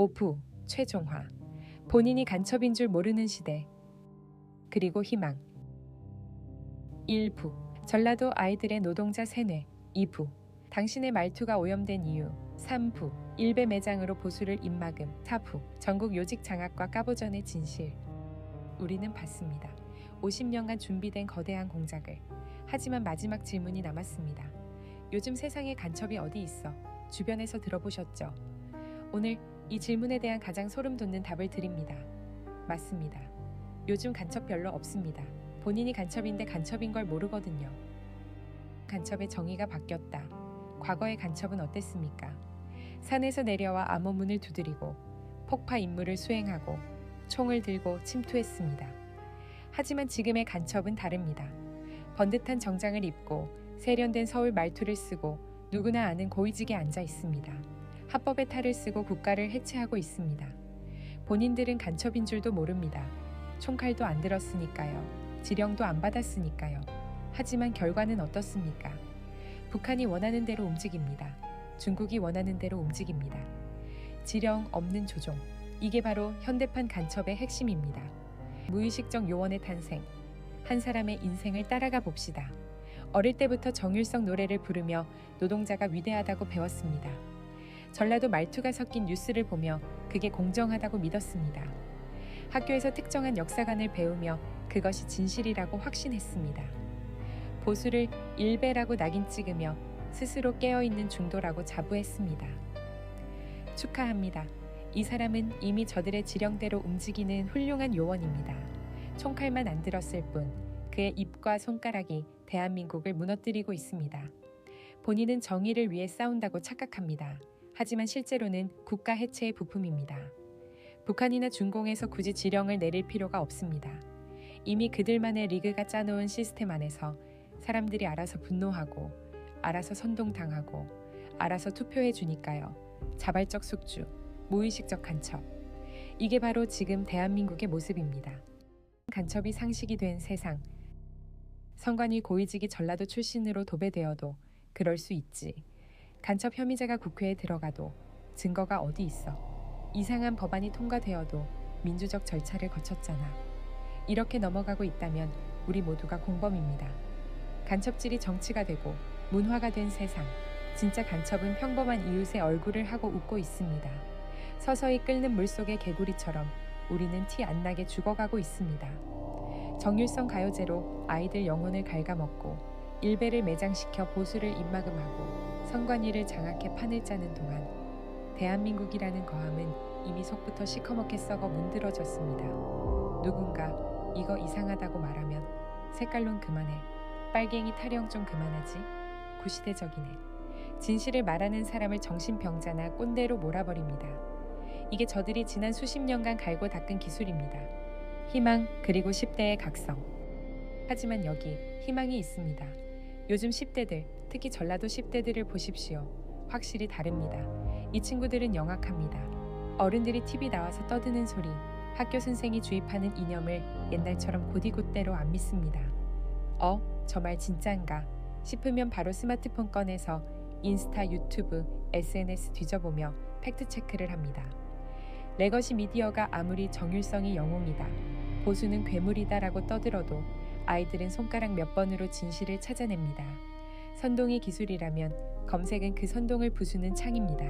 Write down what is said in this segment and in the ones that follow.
오프, 최종화. 본인이 간첩인 줄 모르는 시대. 그리고 희망. 1부. 전라도 아이들의 노동자 세뇌. 2부. 당신의 말투가 오염된 이유. 3부. 일베 매장으로 보수를 입막음. 4부. 전국 요직 장악과 까보전의 진실. 우리는 봤습니다. 50년간 준비된 거대한 공작을. 하지만 마지막 질문이 남았습니다. 요즘 세상에 간첩이 어디 있어? 주변에서 들어보셨죠? 오늘 이 질문에 대한 가장 소름 돋는 답을 드립니다. 맞습니다. 요즘 간첩 별로 없습니다. 본인이 간첩인데 간첩인 걸 모르거든요. 간첩의 정의가 바뀌었다. 과거의 간첩은 어땠습니까? 산에서 내려와 암호문을 두드리고 폭파 임무를 수행하고 총을 들고 침투했습니다. 하지만 지금의 간첩은 다릅니다. 번듯한 정장을 입고 세련된 서울 말투를 쓰고 누구나 아는 고위직에 앉아 있습니다. 합법의 탈을 쓰고 국가를 해체하고 있습니다. 본인들은 간첩인 줄도 모릅니다. 총칼도 안 들었으니까요. 지령도 안 받았으니까요. 하지만 결과는 어떻습니까? 북한이 원하는 대로 움직입니다. 중국이 원하는 대로 움직입니다. 지령 없는 조종. 이게 바로 현대판 간첩의 핵심입니다. 무의식적 요원의 탄생. 한 사람의 인생을 따라가 봅시다. 어릴 때부터 정율성 노래를 부르며 노동자가 위대하다고 배웠습니다. 전라도 말투가 섞인 뉴스를 보며 그게 공정하다고 믿었습니다. 학교에서 특정한 역사관을 배우며 그것이 진실이라고 확신했습니다. 보수를 일베라고 낙인 찍으며 스스로 깨어있는 중도라고 자부했습니다. 축하합니다. 이 사람은 이미 저들의 지령대로 움직이는 훌륭한 요원입니다. 총칼만 안 들었을 뿐 그의 입과 손가락이 대한민국을 무너뜨리고 있습니다. 본인은 정의를 위해 싸운다고 착각합니다. 하지만 실제로는 국가 해체의 부품입니다. 북한이나 중공에서 굳이 지령을 내릴 필요가 없습니다. 이미 그들만의 리그가 짜놓은 시스템 안에서 사람들이 알아서 분노하고 알아서 선동당하고 알아서 투표해 주니까요. 자발적 숙주, 무의식적 간첩. 이게 바로 지금 대한민국의 모습입니다. 간첩이 상식이 된 세상. 선관위 고위직이 전라도 출신으로 도배되어도 그럴 수 있지. 간첩 혐의자가 국회에 들어가도 증거가 어디 있어. 이상한 법안이 통과되어도 민주적 절차를 거쳤잖아. 이렇게 넘어가고 있다면 우리 모두가 공범입니다. 간첩질이 정치가 되고 문화가 된 세상. 진짜 간첩은 평범한 이웃의 얼굴을 하고 웃고 있습니다. 서서히 끓는 물속의 개구리처럼 우리는 티 안 나게 죽어가고 있습니다. 정율성 가요제로 아이들 영혼을 갉아먹고 일베를 매장시켜 보수를 입막음하고 선관위를 장악해 판을 짜는 동안 대한민국이라는 거함은 이미 속부터 시커멓게 썩어 문드러졌습니다. 누군가 이거 이상하다고 말하면 색깔론 그만해. 빨갱이 타령 좀 그만하지. 구시대적이네. 진실을 말하는 사람을 정신병자나 꼰대로 몰아버립니다. 이게 저들이 지난 수십 년간 갈고 닦은 기술입니다. 희망 그리고 10대의 각성. 하지만 여기 희망이 있습니다. 요즘 10대들, 특히 전라도 10대들을 보십시오. 확실히 다릅니다. 이 친구들은 영악합니다. 어른들이 TV 나와서 떠드는 소리, 학교 선생이 주입하는 이념을 옛날처럼 곧이곧대로 안 믿습니다. 저 말 진짠가 싶으면 바로 스마트폰 꺼내서 인스타, 유튜브, SNS 뒤져보며 팩트체크를 합니다. 레거시 미디어가 아무리 정율성이 영웅이다, 보수는 괴물이다라고 떠들어도 아이들은 손가락 몇 번으로 진실을 찾아냅니다. 선동이 기술이라면 검색은 그 선동을 부수는 창입니다.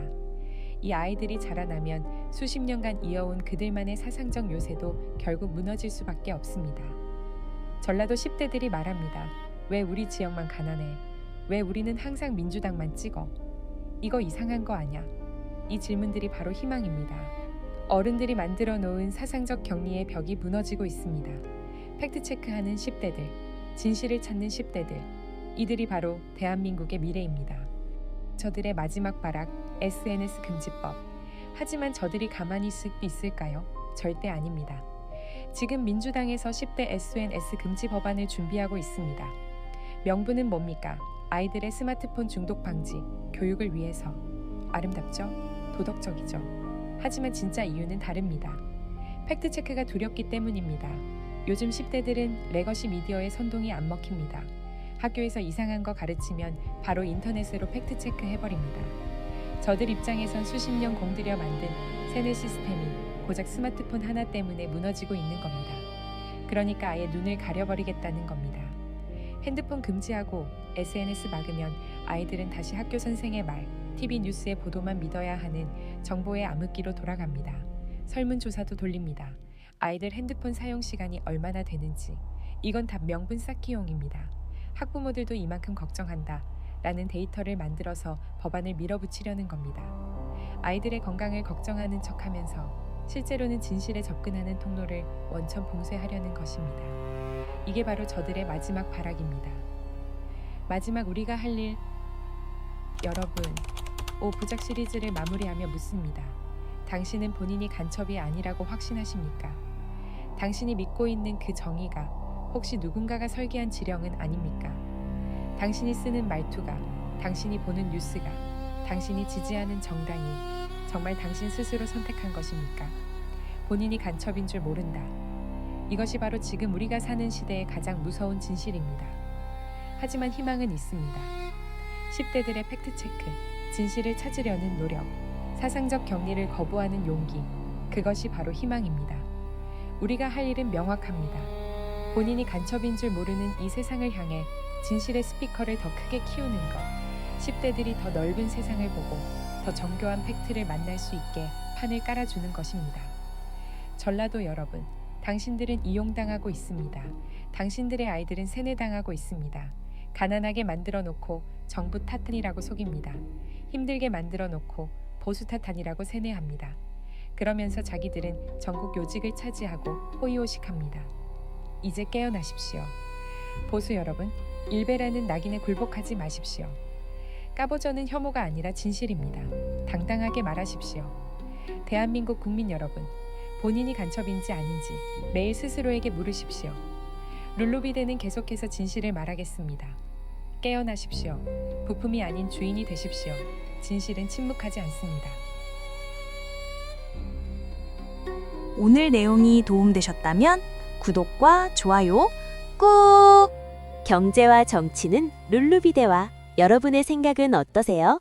이 아이들이 자라나면 수십 년간 이어온 그들만의 사상적 요새도 결국 무너질 수밖에 없습니다. 전라도 10대들이 말합니다. 왜 우리 지역만 가난해? 왜 우리는 항상 민주당만 찍어? 이거 이상한 거 아냐? 이 질문들이 바로 희망입니다. 어른들이 만들어 놓은 사상적 격리의 벽이 무너지고 있습니다. 팩트체크하는 10대들, 진실을 찾는 10대들, 이들이 바로 대한민국의 미래입니다. 저들의 마지막 발악, SNS 금지법. 하지만 저들이 가만히 있을까요? 절대 아닙니다. 지금 민주당에서 10대 SNS 금지 법안을 준비하고 있습니다. 명분은 뭡니까? 아이들의 스마트폰 중독 방지, 교육을 위해서. 아름답죠? 도덕적이죠. 하지만 진짜 이유는 다릅니다. 팩트체크가 두렵기 때문입니다. 요즘 10대들은 레거시 미디어의 선동이 안 먹힙니다. 학교에서 이상한 거 가르치면 바로 인터넷으로 팩트체크 해버립니다. 저들 입장에선 수십 년 공들여 만든 세뇌 시스템이 고작 스마트폰 하나 때문에 무너지고 있는 겁니다. 그러니까 아예 눈을 가려버리겠다는 겁니다. 핸드폰 금지하고 SNS 막으면 아이들은 다시 학교 선생의 말, TV 뉴스의 보도만 믿어야 하는 정보의 암흑기로 돌아갑니다. 설문조사도 돌립니다. 아이들 핸드폰 사용 시간이 얼마나 되는지. 이건 다 명분 쌓기용입니다. 학부모들도 이만큼 걱정한다 라는 데이터를 만들어서 법안을 밀어붙이려는 겁니다. 아이들의 건강을 걱정하는 척하면서 실제로는 진실에 접근하는 통로를 원천 봉쇄하려는 것입니다. 이게 바로 저들의 마지막 발악입니다. 마지막 우리가 할 일. 여러분, 5부작 시리즈를 마무리하며 묻습니다. 당신은 본인이 간첩이 아니라고 확신하십니까? 당신이 믿고 있는 그 정의가 혹시 누군가가 설계한 지령은 아닙니까? 당신이 쓰는 말투가, 당신이 보는 뉴스가, 당신이 지지하는 정당이 정말 당신 스스로 선택한 것입니까? 본인이 간첩인 줄 모른다. 이것이 바로 지금 우리가 사는 시대의 가장 무서운 진실입니다. 하지만 희망은 있습니다. 10대들의 팩트체크, 진실을 찾으려는 노력, 사상적 격리를 거부하는 용기, 그것이 바로 희망입니다. 우리가 할 일은 명확합니다. 본인이 간첩인 줄 모르는 이 세상을 향해 진실의 스피커를 더 크게 키우는 것, 10대들이 더 넓은 세상을 보고 더 정교한 팩트를 만날 수 있게 판을 깔아주는 것입니다. 전라도 여러분, 당신들은 이용당하고 있습니다. 당신들의 아이들은 세뇌당하고 있습니다. 가난하게 만들어 놓고 정부 탓이라고 속입니다. 힘들게 만들어 놓고 보수 탓이라고 세뇌합니다. 그러면서 자기들은 전국 요직을 차지하고 호의호식합니다. 이제 깨어나십시오. 보수 여러분, 일베라는 낙인에 굴복하지 마십시오. 까보저는 혐오가 아니라 진실입니다. 당당하게 말하십시오. 대한민국 국민 여러분, 본인이 간첩인지 아닌지 매일 스스로에게 물으십시오. 룰루비대는 계속해서 진실을 말하겠습니다. 깨어나십시오. 부품이 아닌 주인이 되십시오. 진실은 침묵하지 않습니다. 오늘 내용이 도움되셨다면 구독과 좋아요 꾹! 경제와 정치는 룰루비대와 여러분의 생각은 어떠세요?